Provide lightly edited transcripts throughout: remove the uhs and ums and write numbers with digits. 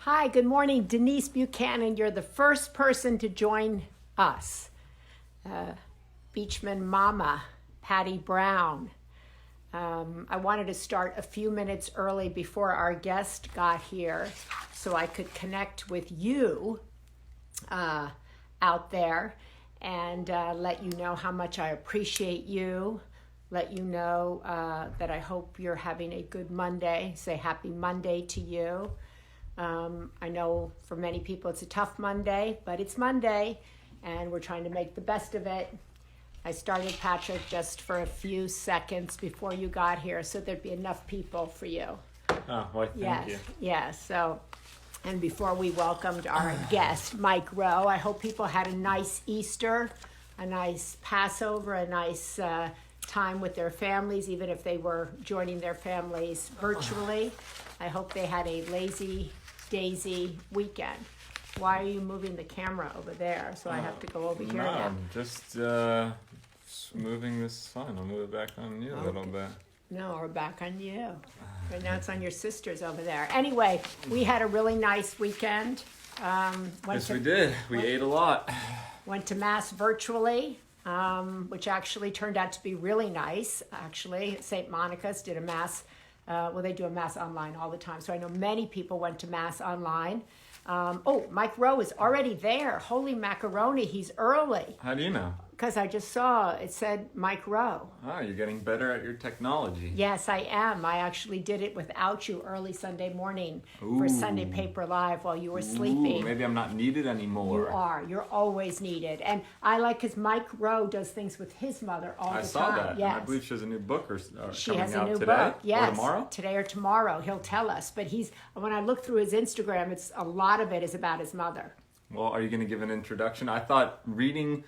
Hi, good morning, Denise Buchanan. You're the first person to join us. Beachman Mama, Patty Brown. I wanted to start a few minutes early before our guest got here so I could connect with you out there and let you know how much I appreciate you. Let you know that I hope you're having a good Monday. Say happy Monday to you. I know for many people it's a tough Monday, but it's Monday and we're trying to make the best of it. I started, Patrick, just for a few seconds before you got here so there'd be enough people for you. Oh, well, thank you. Yes. So, and before we welcomed our guest, Mike Rowe, I hope people had a nice Easter, a nice Passover, a nice time with their families, even if they were joining their families virtually. I hope they had a lazy daisy weekend. Why are you moving the camera over there? So I have to go over here No, now. I'm just moving this fine. I'll move it back on you a little bit. No, we're back on you. Right now it's on your sisters over there. Anyway, we had a really nice weekend. Yes, we did. We ate a lot. Went to Mass virtually, which actually turned out to be really nice. Actually, St. Monica's did a Mass. Well, they do a Mass online all the time. So I know many people went to Mass online. Mike Rowe is already there. Holy macaroni, he's early. How do you know? Because I just saw it said Mike Rowe. Oh, you're getting better at your technology. Yes, I am. I actually did it without you early Sunday morning for Sunday Paper Live while you were sleeping. Maybe I'm not needed anymore. You are. You're always needed. And I like because Mike Rowe does things with his mother all the time. I saw that. Yes. I believe she has a new book She coming has a out new today book. Yes. or tomorrow. Today or tomorrow. He'll tell us. But when I look through his Instagram, it's a lot of it is about his mother. Well, are you going to give an introduction? I thought reading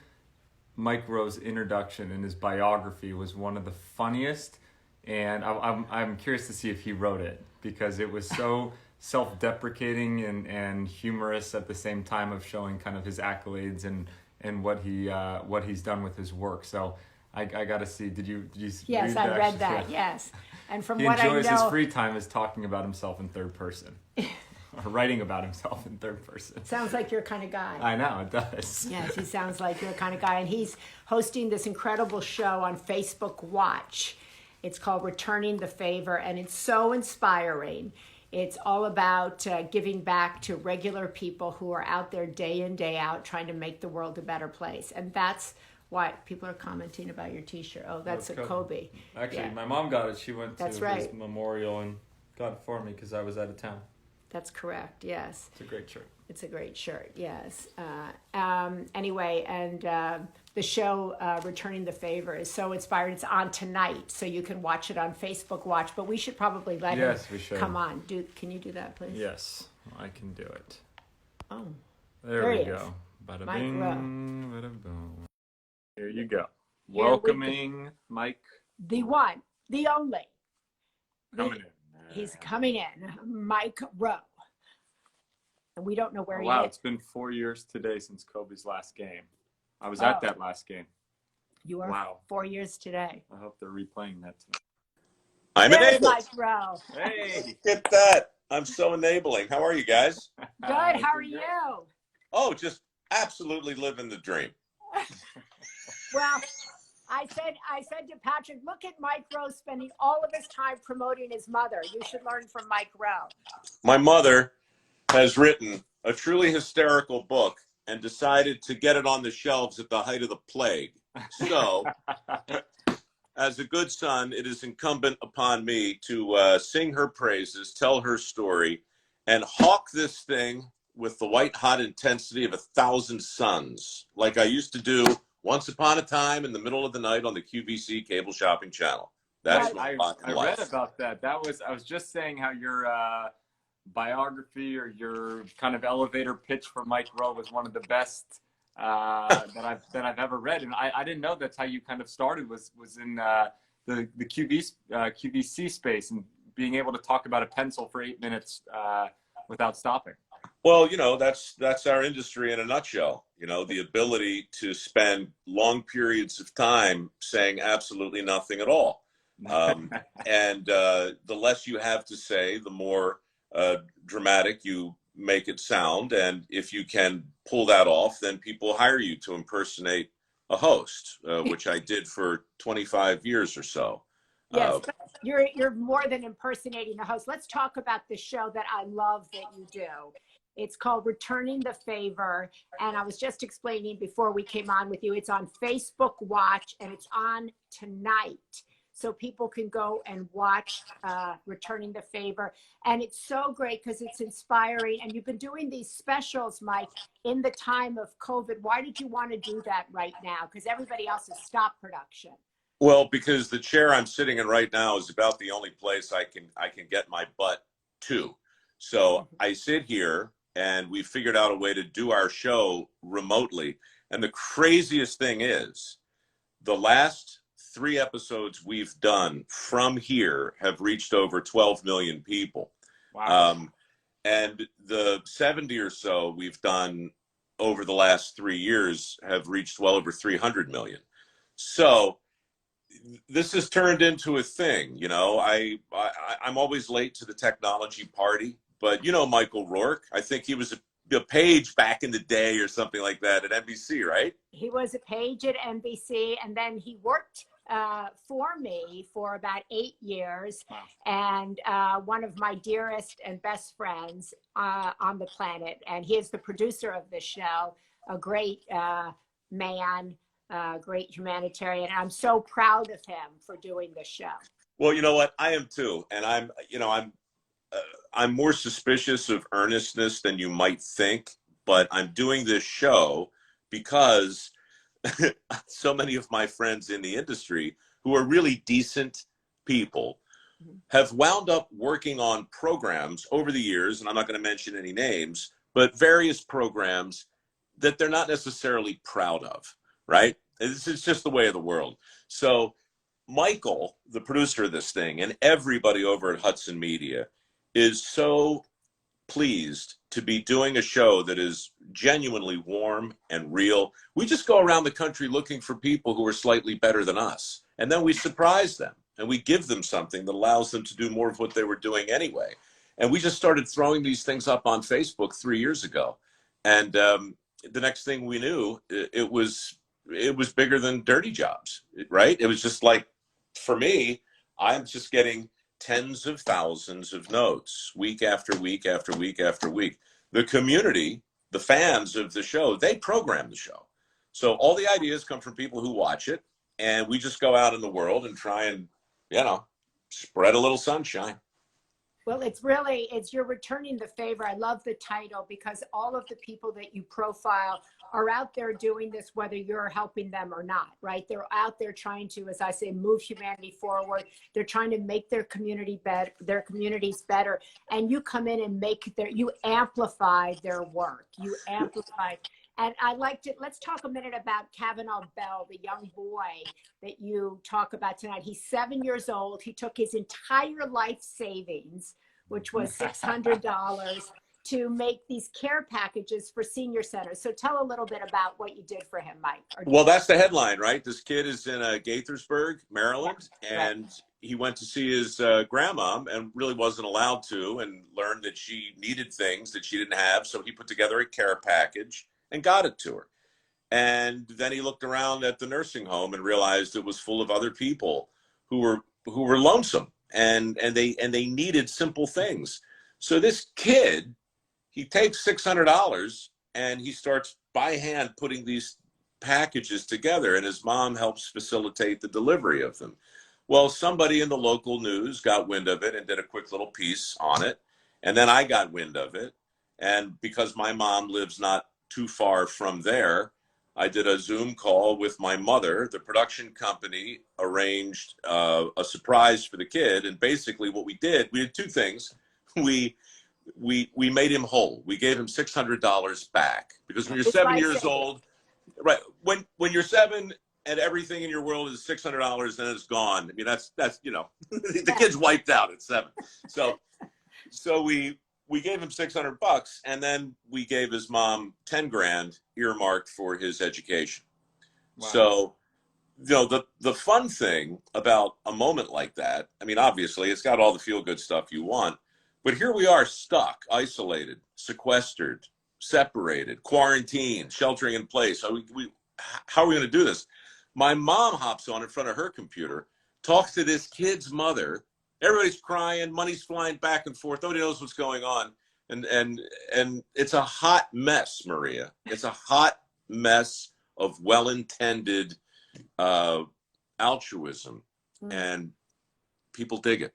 Mike Rowe's introduction and his biography was one of the funniest, and I'm curious to see if he wrote it because it was so self-deprecating and humorous at the same time of showing kind of his accolades and what he's done with his work. So I got to see. Did you Yes, read I that? read that. Yes, and from he what I know, enjoys his free time is talking about himself in third person. Or writing about himself in third person. Sounds like your kind of guy. I know, it does. Yes, he sounds like your kind of guy. And he's hosting this incredible show on Facebook Watch. It's called Returning the Favor, and it's so inspiring. It's all about giving back to regular people who are out there day in, day out, trying to make the world a better place. And that's why people are commenting about your T-shirt. Oh, that's a Kobe. Actually, Yeah. my mom got it. She went to That's his right. memorial and got it for me because I was out of town. That's correct, yes. It's a great shirt. It's a great shirt, yes. Anyway, and the show Returning the Favor is so inspiring. It's on tonight, so you can watch it on Facebook Watch. But we should probably let him we should. come on. Can you do that, please? Yes, I can do it. Oh, There we he go. Bada Mike bing, Rowe. bada boom. Here you go. Here we Welcoming Mike. the one, the only. Coming in. He's coming in, Mike Rowe. And we don't know where he Wow, is. it's been 4 years today since Kobe's last game. I was at that last game. You are Wow. 4 years today. I hope they're replaying that tonight. I'm There's enabled. Mike Rowe. Hey! Look at that. I'm so enabling. How are you guys? Good, how are you? Oh, just absolutely living the dream. Well, I said to Patrick, look at Mike Rowe spending all of his time promoting his mother. You should learn from Mike Rowe. My mother has written a truly hysterical book and decided to get it on the shelves at the height of the plague. So, as a good son, it is incumbent upon me to sing her praises, tell her story, and hawk this thing with the white-hot intensity of 1,000 suns, like I used to do once upon a time in the middle of the night on the QVC cable shopping channel. That's I read about that. I was just saying how your biography or your kind of elevator pitch for Mike Rowe was one of the best that I've ever read, and I didn't know that's how you kind of started was in the QVC space and being able to talk about a pencil for 8 minutes without stopping. Well, you know, that's our industry in a nutshell. You know, the ability to spend long periods of time saying absolutely nothing at all. And the less you have to say, the more dramatic you make it sound. And if you can pull that off, then people hire you to impersonate a host, which I did for 25 years or so. Yes, but you're more than impersonating the host. Let's talk about the show that I love that you do. It's called Returning the Favor. And I was just explaining before we came on with you, it's on Facebook Watch and it's on tonight. So people can go and watch Returning the Favor. And it's so great because it's inspiring. And you've been doing these specials, Mike, in the time of COVID. Why did you want to do that right now? Because everybody else has stopped production. Well, because the chair I'm sitting in right now is about the only place I can get my butt to. So I sit here and we figured out a way to do our show remotely. And the craziest thing is the last 3 episodes we've done from here have reached over 12 million people. Wow. And the 70 or so we've done over the last 3 years have reached well over 300 million. So this has turned into a thing. You know, I'm always late to the technology party, but you know Michael Rourke, I think he was a page back in the day or something like that at NBC, right? He was a page at NBC, and then he worked for me for about 8 years. Wow. And one of my dearest and best friends on the planet, and he is the producer of the show, a great man, great humanitarian. And I'm so proud of him for doing the show. Well, you know what? I am too. And I'm more suspicious of earnestness than you might think, but I'm doing this show because so many of my friends in the industry who are really decent people have wound up working on programs over the years, and I'm not going to mention any names, but various programs that they're not necessarily proud of, right? It's just the way of the world. So Michael, the producer of this thing, and everybody over at Hudson Media is so pleased to be doing a show that is genuinely warm and real. We just go around the country looking for people who are slightly better than us. And then we surprise them and we give them something that allows them to do more of what they were doing anyway. And we just started throwing these things up on Facebook 3 years ago. And the next thing we knew, it was bigger than Dirty Jobs, right? It was just like, for me, I'm just getting tens of thousands of notes week after week after week after week. The community, the fans of the show, they program the show. So all the ideas come from people who watch it, and we just go out in the world and try and, spread a little sunshine. Well, you're returning the favor. I love the title because all of the people that you profile are out there doing this, whether you're helping them or not, right? They're out there trying to, as I say, move humanity forward. They're trying to make their communities better. And you come in and you amplify their work. You amplify. And let's talk a minute about Kavanaugh Bell, the young boy that you talk about tonight. He's 7 years old. He took his entire life savings, which was $600, to make these care packages for senior centers. So tell a little bit about what you did for him, Mike. Well, that's the headline, right? This kid is in Gaithersburg, Maryland, yeah, and he went to see his grandma and really wasn't allowed to, and learned that she needed things that she didn't have. So he put together a care package and got it to her. And then he looked around at the nursing home and realized it was full of other people who were lonesome and they needed simple things. So this kid, he takes $600 and he starts by hand putting these packages together, and his mom helps facilitate the delivery of them. Well, somebody in the local news got wind of it and did a quick little piece on it. And then I got wind of it. And because my mom lives not too far from there, I did a Zoom call with my mother. The production company arranged a surprise for the kid. And basically what we did 2 things. We made him whole. We gave him $600 back, because when you're 7 years old, right? When you're 7 and everything in your world is $600 and it's gone. I mean, that's the kid's wiped out at 7. So we gave him $600, and then we gave his mom 10 grand earmarked for his education. Wow. So, the fun thing about a moment like that, I mean, obviously it's got all the feel good stuff you want, But here we are, stuck, isolated, sequestered, separated, quarantined, sheltering in place. How are we going to do this? My mom hops on in front of her computer, talks to this kid's mother. Everybody's crying, money's flying back and forth. Nobody knows what's going on. And it's a hot mess, Maria. It's a hot mess of well-intended altruism, and people dig it.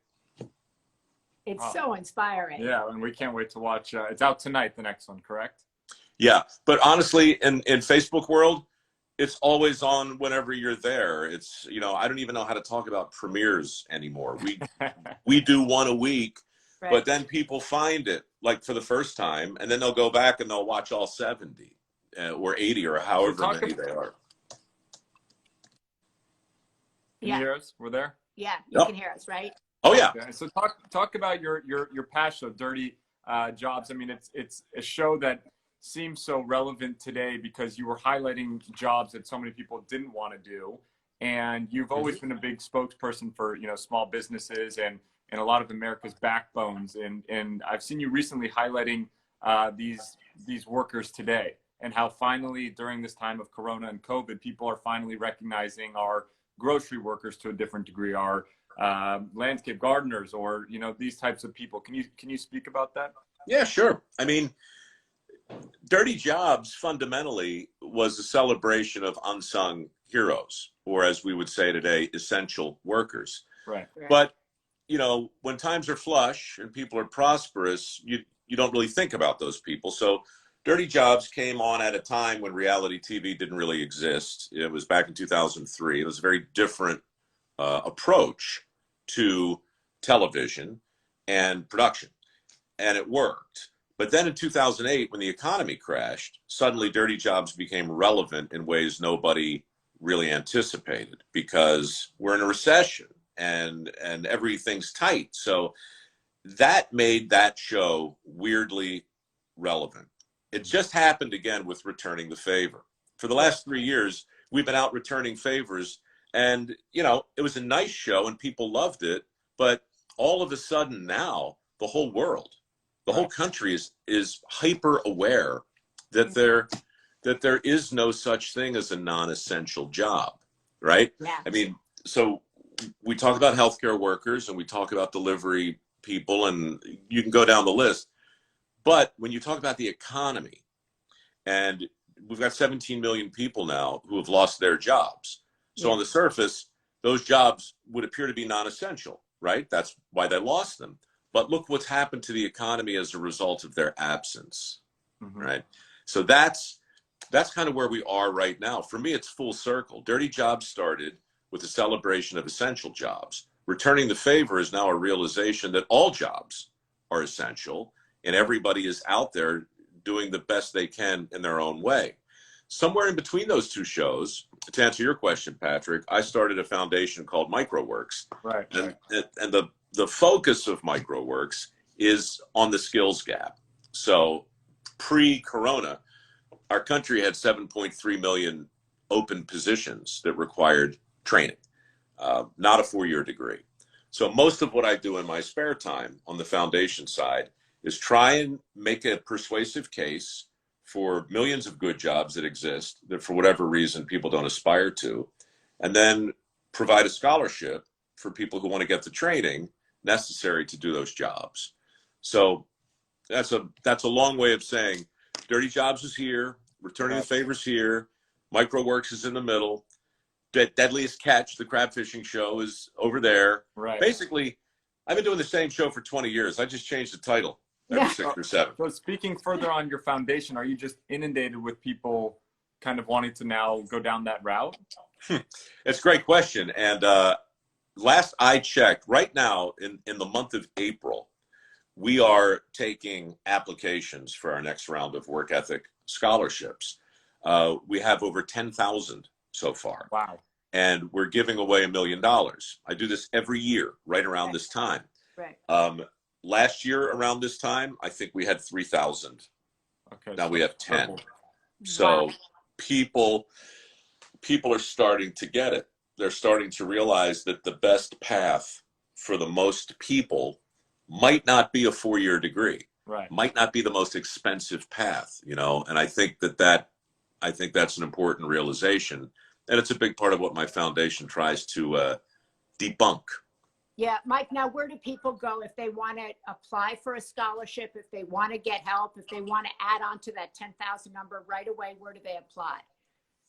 It's so inspiring. Yeah, and we can't wait to watch. It's out tonight, the next one, correct? Yeah, but honestly, in Facebook world, it's always on whenever you're there. It's, I don't even know how to talk about premieres anymore. We do one a week, right. But then people find it like for the first time, and then they'll go back and they'll watch all 70 or 80 or however many they are. Can you hear us? We're there? Yeah, you can hear us, right? Oh yeah. Okay. So talk about your passion, Dirty Jobs. I mean, it's a show that seems so relevant today because you were highlighting jobs that so many people didn't want to do, and you've always been a big spokesperson for small businesses and a lot of America's backbones. And I've seen you recently highlighting these workers today, and how finally during this time of Corona and COVID, people are finally recognizing our grocery workers to a different degree, our landscape gardeners, or these types of people. Can you speak about that? Yeah, sure. I mean, Dirty Jobs fundamentally was a celebration of unsung heroes, or as we would say today, essential workers. Right. But when times are flush and people are prosperous, you don't really think about those people. So Dirty Jobs came on at a time when reality TV didn't really exist. It was back in 2003. It was a very different approach to television and production, and it worked. But then in 2008, when the economy crashed, suddenly Dirty Jobs became relevant in ways nobody really anticipated, because we're in a recession and everything's tight. So that made that show weirdly relevant. It just happened again with Returning the Favor. For the last 3 years, we've been out returning favors, and it was a nice show and people loved it. But all of a sudden now, the whole world, the whole country is hyper aware that there is no such thing as a non-essential job, right? Yeah. I mean, so we talk about healthcare workers and we talk about delivery people, and you can go down the list. But when you talk about the economy, and we've got 17 million people now who have lost their jobs. So on the surface, those jobs would appear to be non-essential, right? That's why they lost them. But look what's happened to the economy as a result of their absence, right? So that's kind of where we are right now. For me, it's full circle. Dirty Jobs started with a celebration of essential jobs. Returning the Favor is now a realization that all jobs are essential, and everybody is out there doing the best they can in their own way. Somewhere in between those two shows, to answer your question, Patrick, I started a foundation called Mike Rowe. Right. And the focus of Mike Rowe is on the skills gap. So pre-corona, our country had 7.3 million open positions that required training, not a 4-year degree. So most of what I do in my spare time on the foundation side is try and make a persuasive case for millions of good jobs that exist that for whatever reason people don't aspire to, and then provide a scholarship for people who want to get the training necessary to do those jobs. So that's a long way of saying Dirty Jobs is here, Returning the Favors here, Mike Rowe is in the middle, Deadliest Catch, the crab fishing show, is over there. Right. Basically, I've been doing the same show for 20 years. I just changed the title every 6 or 7. So speaking further on your foundation, are you just inundated with people kind of wanting to now go down that route? It's a great question. And last I checked, right now in the month of April, we are taking applications for our next round of work ethic scholarships. We have over 10,000 so far. Wow. And we're giving away $1 million. I do this every year, right around this time. Right. Last year around this time, I think we had 3,000. Okay. Now we have 10. Double. So people are starting to get it. They're starting to realize that the best path for the most people might not be a 4-year degree, Right. might not be the most expensive path, you know. And I think that's an important realization, and it's a big part of what my foundation tries to debunk. Yeah, Mike, now where do people go if they want to apply for a scholarship, if they want to get help, if they want to add on to that 10,000 number right away, where do they apply?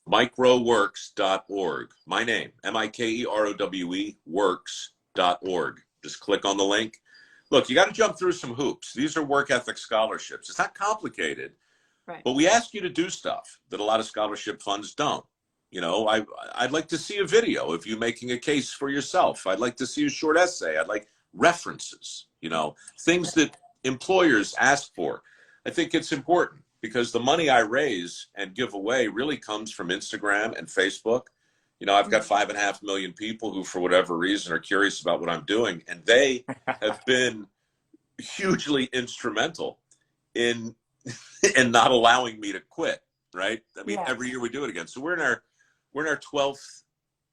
MikeRoweWorks.org. My name, MikeRowe, works.org. Just click on the link. Look, you got to jump through some hoops. These are work ethic scholarships. It's not complicated, Right. but we ask you to do stuff that a lot of scholarship funds don't. You know, I'd like to see a video of you making a case for yourself. I'd like to see a short essay. I'd like references, you know, things that employers ask for. I think it's important because the money I raise and give away really comes from Instagram and Facebook. You know, I've got 5.5 million people who, for whatever reason, are curious about what I'm doing, and they have been hugely instrumental in not allowing me to quit. Right? I mean, Yeah. every year we do it again. So we're in our 12th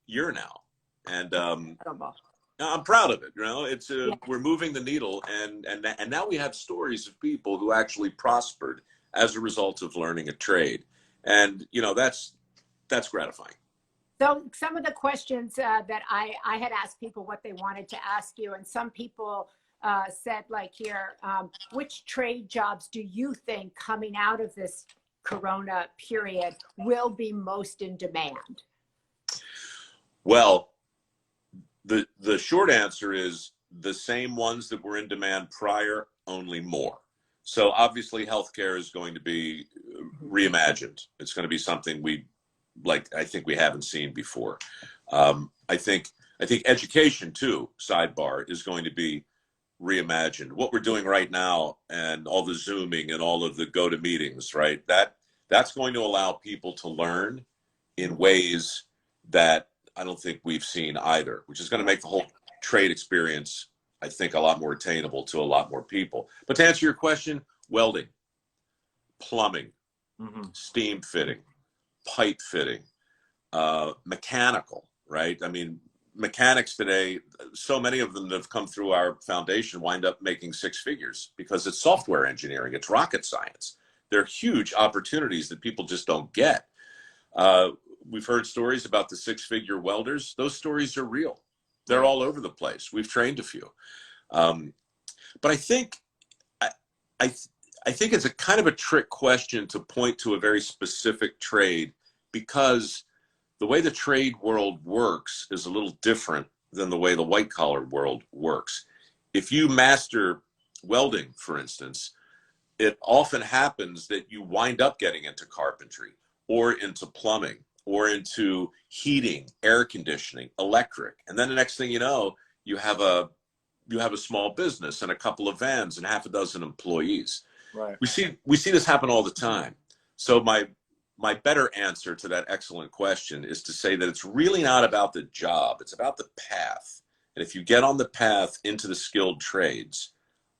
year now, and I'm proud of it. You know, it's we're moving the needle, and now we have stories of people who actually prospered as a result of learning a trade, and you know that's gratifying. So some of the questions that I had asked people what they wanted to ask you, and some people said, like here, which trade jobs do you think coming out of this Corona period will be most in demand? Well, the short answer is the same ones that were in demand prior, only more. So obviously healthcare is going to be reimagined. It's going to be something I think we haven't seen before. I think education too, sidebar, is going to be reimagined. What we're doing right now and all the Zooming and all of the go-to meetings, right? That's going to allow people to learn in ways that I don't think we've seen either, which is going to make the whole trade experience, I think, a lot more attainable to a lot more people. But to answer your question, welding, plumbing, steam fitting, pipe fitting, mechanical, right? I mean, mechanics today, so many of them that have come through our foundation wind up making six figures because it's software engineering, it's rocket science. They're huge opportunities that people just don't get. We've heard stories about the six-figure welders. Those stories are real. They're all over the place. We've trained a few. But I think it's a kind of a trick question to point to a very specific trade, because the way the trade world works is a little different than the way the white-collar world works. If you master welding, for instance, it often happens that you wind up getting into carpentry or into plumbing or into heating, air conditioning, electric. And then the next thing you know, you have a small business and a couple of vans and half a dozen employees. Right. We see this happen all the time. So my better answer to that excellent question is to say that it's really not about the job, it's about the path. And if you get on the path into the skilled trades,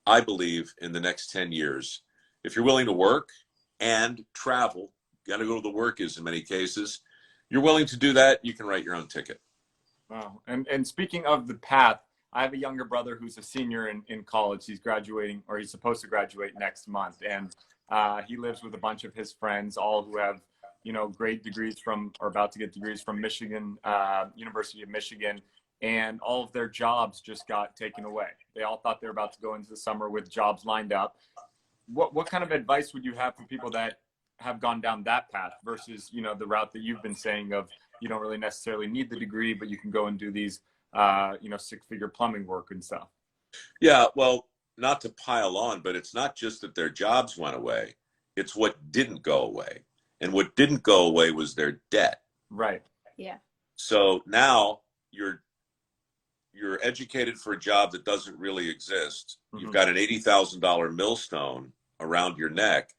I believe in the next 10 years, if you're willing to work and travel, got to go to the work is in many cases, you're willing to do that, you can write your own ticket. Wow. And speaking of the path, I have a younger brother who's a senior in college. He's graduating, or he's supposed to graduate next month. And he lives with a bunch of his friends, all who have, great degrees from, or about to get degrees from Michigan, University of Michigan. And all of their jobs just got taken away. They all thought they were about to go into the summer with jobs lined up. What kind of advice would you have for people that have gone down that path versus, the route that you've been saying of, you don't really necessarily need the degree, but you can go and do these, six-figure plumbing work and stuff? Yeah, well, not to pile on, but it's not just that their jobs went away. It's what didn't go away. And what didn't go away was their debt. Right. Yeah. So now you're educated for a job that doesn't really exist. Mm-hmm. You've got an $80,000 millstone around your neck,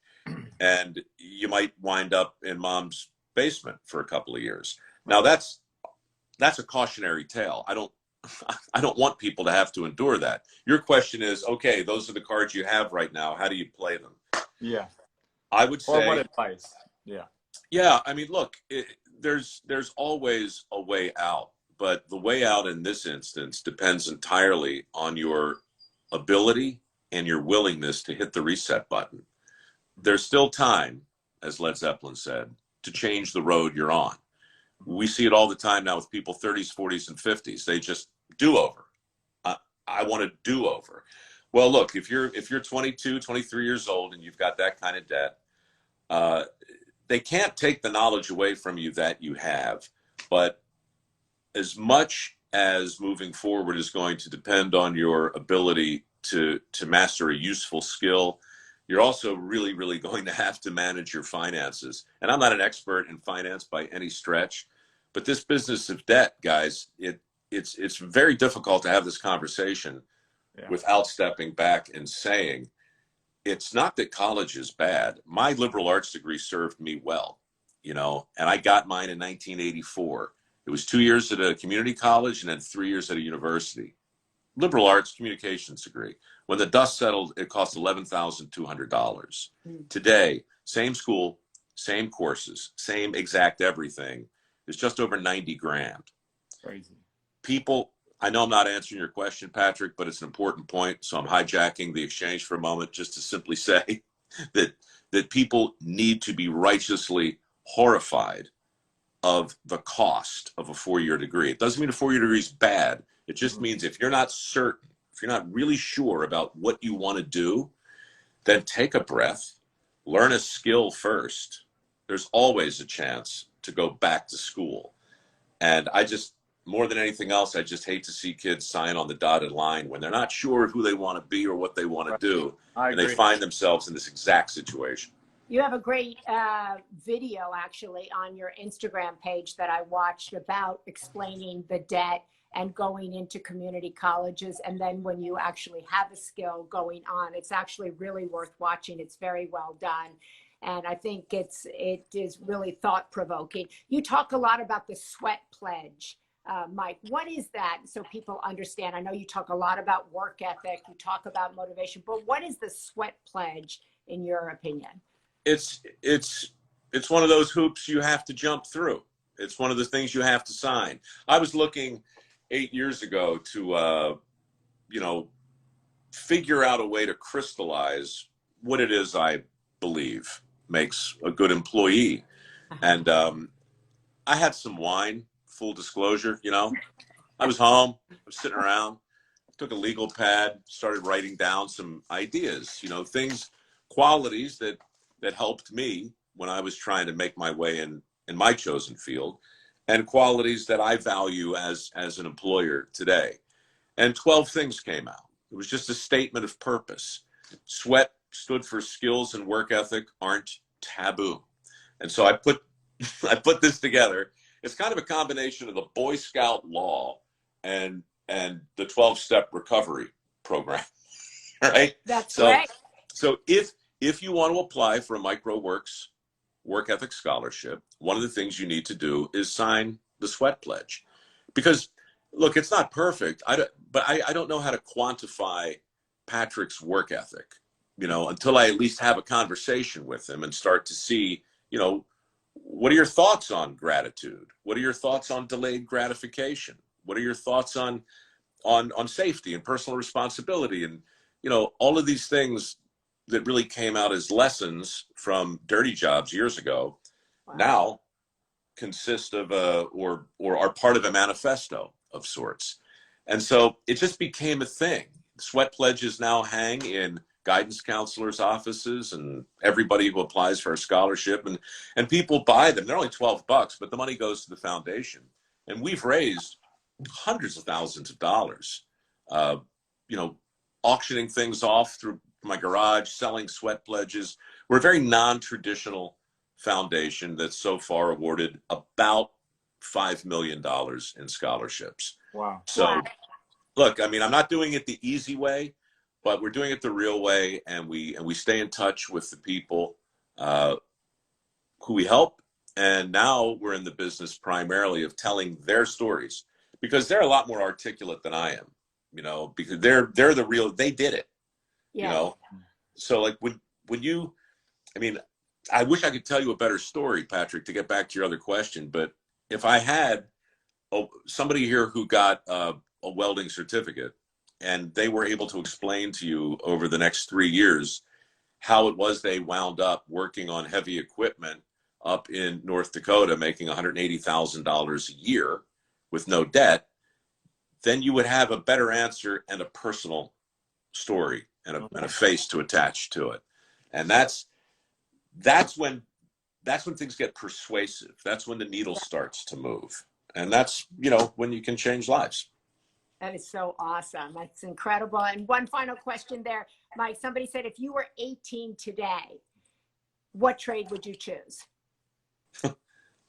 and you might wind up in mom's basement for a couple of years. Now that's a cautionary tale. I don't want people to have to endure that. Your question is, okay, those are the cards you have right now. How do you play them? Yeah. I would say. Or what advice? Yeah. Yeah. I mean, look, there's always a way out, but the way out in this instance depends entirely on your ability and your willingness to hit the reset button. There's still time, as Led Zeppelin said, to change the road you're on. We see it all the time now with people 30s, 40s, and 50s. They just do over. I want to do over. Well, look, if you're 22, 23 years old and you've got that kind of debt, they can't take the knowledge away from you that you have. But as much as moving forward is going to depend on your ability to master a useful skill, you're also really, really going to have to manage your finances. And I'm not an expert in finance by any stretch, but this business of debt, guys, it's very difficult to have this conversation without stepping back and saying, it's not that college is bad. My liberal arts degree served me well, and I got mine in 1984. It was 2 years at a community college and then 3 years at a university. Liberal arts communications degree. When the dust settled, it cost $11,200. Today, same school, same courses, same exact everything. It's just over 90 grand. Crazy. People, I know I'm not answering your question, Patrick, but it's an important point. So I'm hijacking the exchange for a moment just to simply say that people need to be righteously horrified of the cost of a 4-year degree. It doesn't mean a 4-year degree is bad. It just means if you're not certain, if you're not really sure about what you want to do, then take a breath, learn a skill first. There's always a chance to go back to school. And more than anything else, I just hate to see kids sign on the dotted line when they're not sure who they want to be or what they want to do. And they find themselves in this exact situation. You have a great video actually on your Instagram page that I watched about explaining the debt and going into community colleges. And then when you actually have a skill going on, it's actually really worth watching. It's very well done. And I think it is really thought provoking. You talk a lot about the sweat pledge. Mike, what is that so people understand? I know you talk a lot about work ethic, you talk about motivation, but what is the sweat pledge in your opinion? It's one of those hoops you have to jump through. It's one of the things you have to sign. I was looking 8 years ago to, figure out a way to crystallize what it is I believe makes a good employee. And I had some wine, full disclosure, I was home, I was sitting around, took a legal pad, started writing down some ideas, things, qualities that helped me when I was trying to make my way in my chosen field, and qualities that I value as an employer today. And 12 things came out. It was just a statement of purpose. Sweat stood for skills and work ethic aren't taboo. And so I put this together. It's kind of a combination of the Boy Scout law and the 12-step recovery program, right? That's right. So if you want to apply for a Mike Rowe Works work ethic scholarship, one of the things you need to do is sign the sweat pledge. Because, look, it's not perfect, but I don't know how to quantify Patrick's work ethic, until I at least have a conversation with him and start to see, what are your thoughts on gratitude? What are your thoughts on delayed gratification? What are your thoughts on safety and personal responsibility? And, all of these things that really came out as lessons from dirty jobs years ago, now consist of or are part of a manifesto of sorts. And so it just became a thing. Sweat pledges now hang in guidance counselors' offices and everybody who applies for a scholarship, and people buy them. They're only $12, but the money goes to the foundation. And we've raised hundreds of thousands of dollars, auctioning things off through my garage, selling sweat pledges. We're a very non-traditional foundation that's so far awarded about $5 million in scholarships. Wow. So look, I'm not doing it the easy way, but we're doing it the real way. And we stay in touch with the people who we help. And now we're in the business primarily of telling their stories, because they're a lot more articulate than I am, because they're the real, they did it. Yeah. So like when you, I wish I could tell you a better story, Patrick, to get back to your other question. But if I had somebody here who got a welding certificate and they were able to explain to you over the next 3 years how it was they wound up working on heavy equipment up in North Dakota, making $180,000 a year with no debt, then you would have a better answer and a personal story and a face to attach to it. And that's when things get persuasive. That's when the needle starts to move. And that's, when you can change lives. That is so awesome. That's incredible. And one final question there, Mike. Somebody said, if you were 18 today, what trade would you choose? If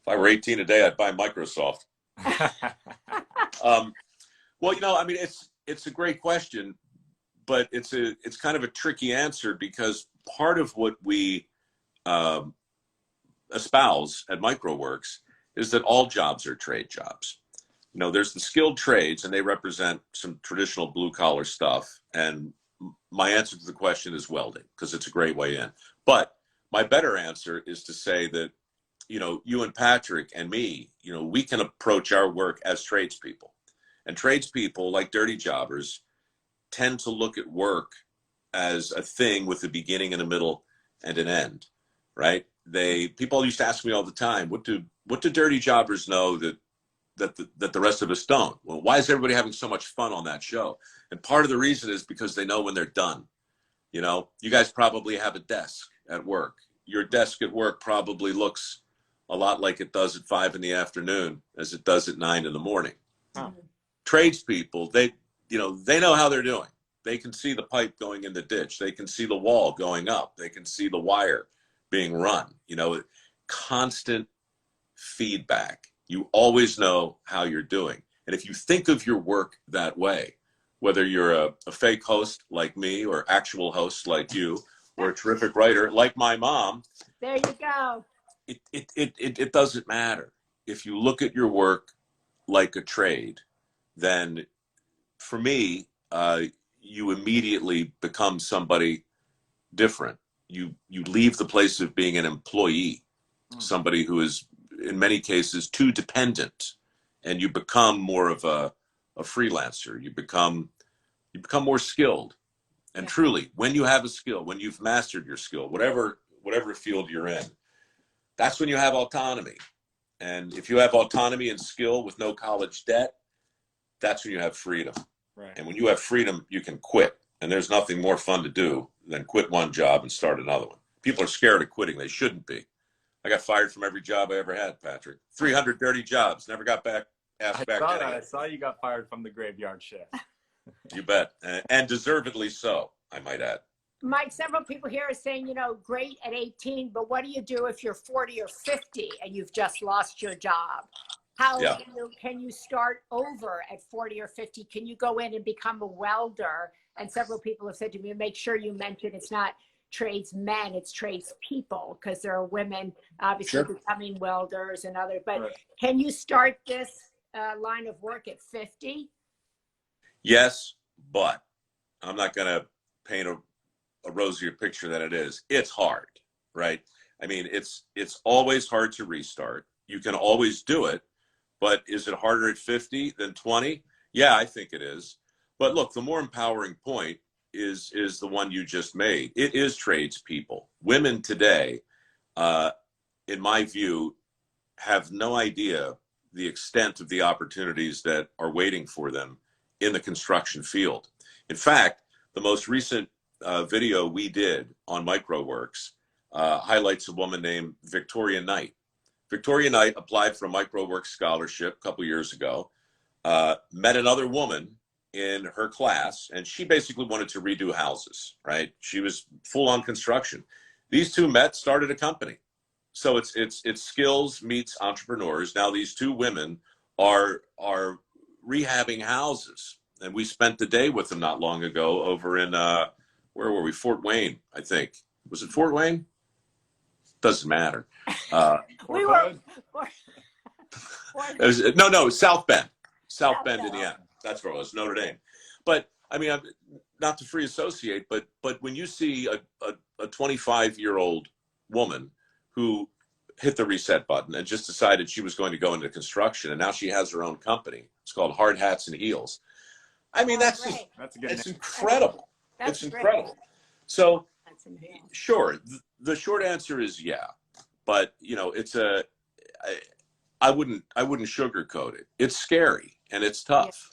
I were 18 today, I'd buy Microsoft. Well, it's a great question, but it's kind of a tricky answer, because part of what we espouse at MicroWorks is that all jobs are trade jobs. There's the skilled trades, and they represent some traditional blue collar stuff. And my answer to the question is welding, because it's a great way in. But my better answer is to say that, you and Patrick and me, we can approach our work as tradespeople. And tradespeople, like dirty jobbers, tend to look at work as a thing with a beginning and a middle and an end, right? People used to ask me all the time, what do dirty jobbers know that the rest of us don't? Well, why is everybody having so much fun on that show? And part of the reason is because they know when they're done. You guys probably have a desk at work. Your desk at work probably looks a lot like it does at 5 PM as it does at 9 AM. Huh. Tradespeople, they know how they're doing. They can see the pipe going in the ditch. They can see the wall going up. They can see the wire being run. Constant feedback. You always know how you're doing. And if you think of your work that way, whether you're a fake host like me, or actual host like you, or a terrific writer like my mom, there you go. It doesn't matter. If you look at your work like a trade, then for me, you immediately become somebody different. You leave the place of being an employee, somebody who is, in many cases, too dependent, and you become more of a freelancer. You become more skilled. And truly, when you have a skill, when you've mastered your skill, whatever field you're in, that's when you have autonomy. And if you have autonomy and skill with no college debt, that's when you have freedom. Right. And when you have freedom, you can quit. And there's nothing more fun to do than quit one job and start another one. People are scared of quitting. They shouldn't be. I got fired from every job I ever had, Patrick. 300 dirty jobs. Never got asked back. I saw you got fired from the graveyard shift. You bet. And deservedly so, I might add. Mike, several people here are saying, great at 18, but what do you do if you're 40 or 50 and you've just lost your job? How can you start over at 40 or 50? Can you go in and become a welder? And several people have said to me, make sure you mention it's not tradesmen, it's tradespeople, because there are women obviously becoming welders and others. But can you start this line of work at 50? Yes, but I'm not going to paint a rosier picture than it is. It's hard, right? I mean, it's always hard to restart. You can always do it, but is it harder at 50 than 20? Yeah, I think it is. But look, the more empowering point is the one you just made. It is tradespeople. Women today, in my view, have no idea the extent of the opportunities that are waiting for them in the construction field. In fact, the most recent video we did on MicroWorks highlights a woman named Victoria Knight. Victoria Knight applied for a MicroWorks scholarship a couple years ago, met another woman in her class, and she basically wanted to redo houses, right? She was full on construction. These two met, started a company. So it's skills meets entrepreneurs. Now these two women are rehabbing houses, and we spent the day with them not long ago over in where were we? Fort Wayne, I think. Was it Fort Wayne? Doesn't matter. We were. No, South Bend. South Bend, Indiana. That's where it was, Notre Dame. But I mean, not to free associate, but when you see a 25-year-old woman who hit the reset button and just decided she was going to go into construction, and now she has her own company. It's called Hard Hats and Heels. I mean, that's great. just, That's a good it's name. incredible. That's It's great. incredible. So, That's inhaled. sure, the short answer is yeah, but you know, I wouldn't sugarcoat it. It's scary and it's tough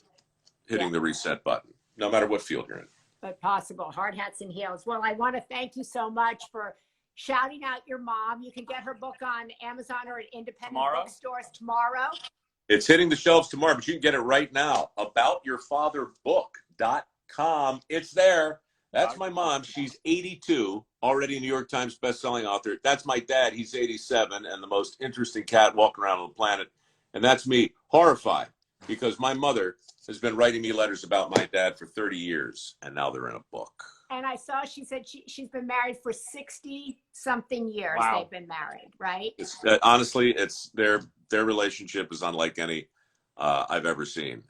hitting the reset button, no matter what field you're in. But possible. Hard hats and heels. Well, I want to thank you so much for shouting out your mom. You can get her book on Amazon or at independent bookstores tomorrow. It's hitting the shelves tomorrow, but you can get it right now. AboutYourFatherBook.com. It's there. That's my mom. She's 82, already a New York Times bestselling author. That's my dad. He's 87 and the most interesting cat walking around on the planet. And that's me, horrified, because my mother has been writing me letters about my dad for 30 years, and now they're in a book. And I saw she said she's been married for 60-something years. Wow. They've been married, right? It's honestly, it's their relationship is unlike any I've ever seen.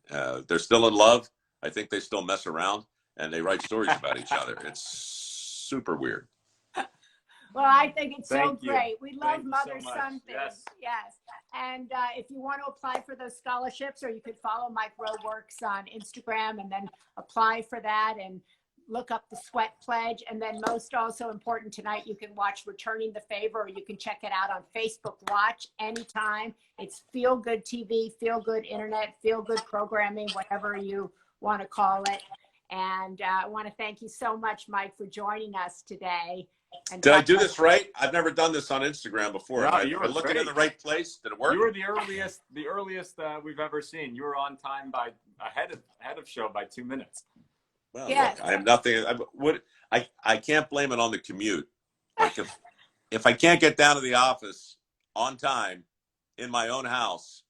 They're still in love. I think they still mess around, and they write stories about each other. It's super weird. Well, I think it's Thank so you. great. We love Thank you so mother-son much. things. Yes. And if you want to apply for those scholarships, or you could follow Mike Rowe Works on Instagram and then apply for that and look up the Sweat Pledge. And then most also important tonight, you can watch Returning the Favor, or you can check it out on Facebook Watch anytime. It's feel good TV, feel good internet, feel good programming, whatever you want to call it. And I want to thank you so much, Mike, for joining us today. And did I do this right? I've never done this on Instagram before. No, Am I you were looking great. in the right place? Did it work? You were the earliest we've ever seen. You were on time by ahead of show by 2 minutes. Well, Yes. look, I have nothing. I can't blame it on the commute. Like if I can't get down to the office on time in my own house.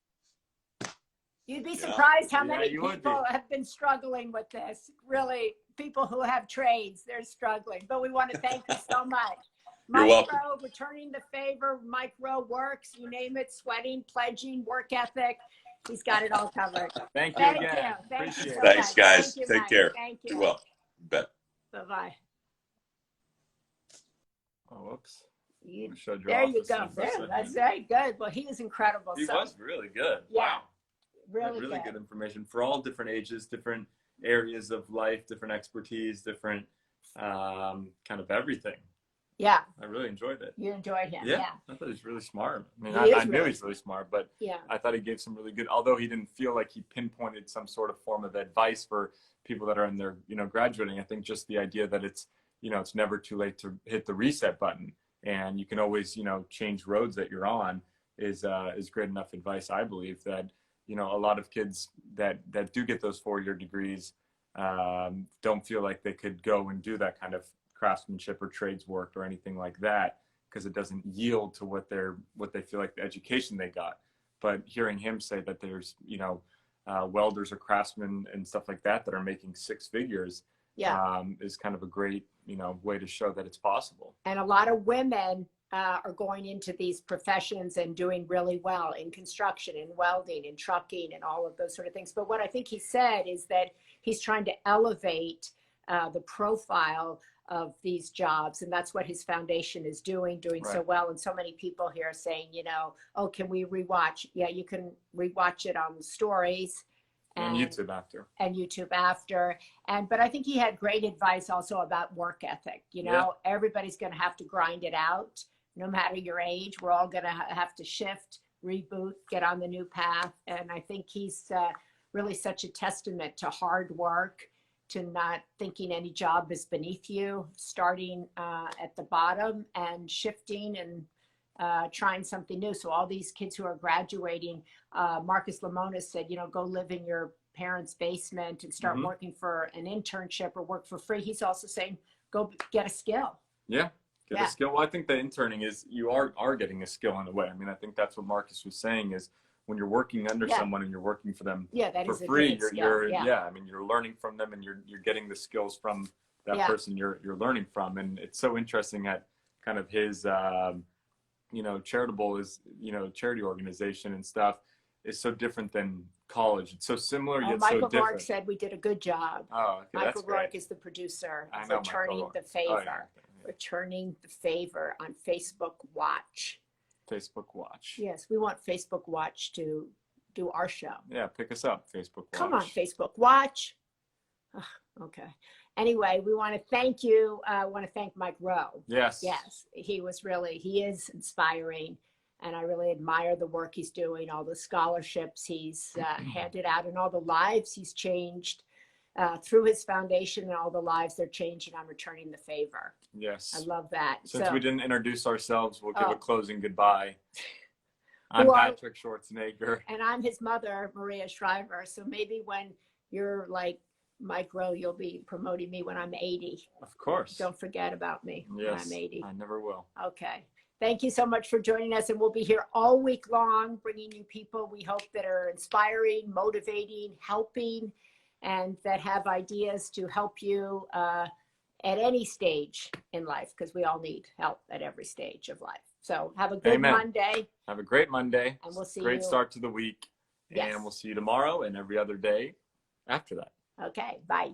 You'd be surprised how Yeah, many you would people be. have been struggling with this. Really, people who have trades, they're struggling. But we want to thank you so much. You're Mike welcome. Rowe, Returning the Favor, Mike Rowe Works, you name it, sweating, pledging, work ethic. He's got it all covered. Thank you Thank again. you. Thank you Appreciate so it. Thanks, much. guys. Thank you, Take Mike. care. Thank you. Be well. Bet. Bye-bye. Oh, whoops. You, We showed your there you office go. in for a There, second. that's very good. Well, he was incredible. He was really good. Yeah. Wow. Really, Really good. good information for all different ages, different areas of life, different expertise, different kind of everything. Yeah. I really enjoyed it. You enjoyed him. Yeah, Yeah. I thought he was really smart. I mean, He I is knew really he's really smart, but Yeah. I thought he gave some really good, although he didn't feel like he pinpointed some sort of form of advice for people that are in their, graduating. I think just the idea that it's, it's never too late to hit the reset button, and you can always, change roads that you're on is great enough advice. I believe that, a lot of kids that do get those 4-year degrees don't feel like they could go and do that kind of craftsmanship or trades work or anything like that, because it doesn't yield to what they feel like the education they got. But hearing him say that there's welders or craftsmen and stuff like that are making 6 figures is kind of a great way to show that it's possible. And a lot of women are going into these professions and doing really well in construction and welding and trucking and all of those sort of things. But what I think he said is that he's trying to elevate the profile of these jobs, and that's what his foundation is doing so well. And so many people here are saying, oh, can we rewatch? Yeah, you can rewatch it on stories And YouTube after. But I think he had great advice also about work ethic. Everybody's going to have to grind it out, no matter your age. We're all going to have to shift, reboot, get on the new path. And I think he's really such a testament to hard work, to not thinking any job is beneath you, starting at the bottom and shifting and trying something new. So all these kids who are graduating, Marcus Lemonis said, go live in your parents' basement and start working for an internship or work for free. He's also saying, go get a skill. Yeah. Get a skill. Well, I think the interning is, you are getting a skill in a way. I mean, I think that's what Marcus was saying is when you're working under someone and you're working for them for free, you're learning from them and you're getting the skills from that person you're learning from. And it's so interesting at kind of his, charitable is, charity organization and stuff is so different than college. It's so similar yet so different. Michael Rourke said we did a good job. Oh, okay, Michael Rourke is the producer. I know Returning the Favor. Returning the Favor on Facebook Watch. Facebook Watch. Yes, we want Facebook Watch to do our show. Yeah, pick us up, Facebook Watch. Come on, Facebook Watch. Okay. Anyway, we want to thank you. I want to thank Mike Rowe. Yes. Yes, he is inspiring. And I really admire the work he's doing, all the scholarships he's handed out, and all the lives he's changed through his foundation, and all the lives they're changing. I'm returning the favor. Yes. I love that. Since we didn't introduce ourselves, we'll give a closing goodbye. I'm Who Patrick Schwarzenegger. And I'm his mother, Maria Shriver. So maybe when you're like Mike Rowe, you'll be promoting me when I'm 80. Of course. Don't forget about me when I'm 80. I never will. Okay. Thank you so much for joining us. And we'll be here all week long, bringing you people we hope that are inspiring, motivating, helping, and that have ideas to help you at any stage in life, because we all need help at every stage of life. So have a good Monday. Have a great Monday. And we'll see Great start to the week. Yes. And we'll see you tomorrow and every other day after that. Okay. Bye.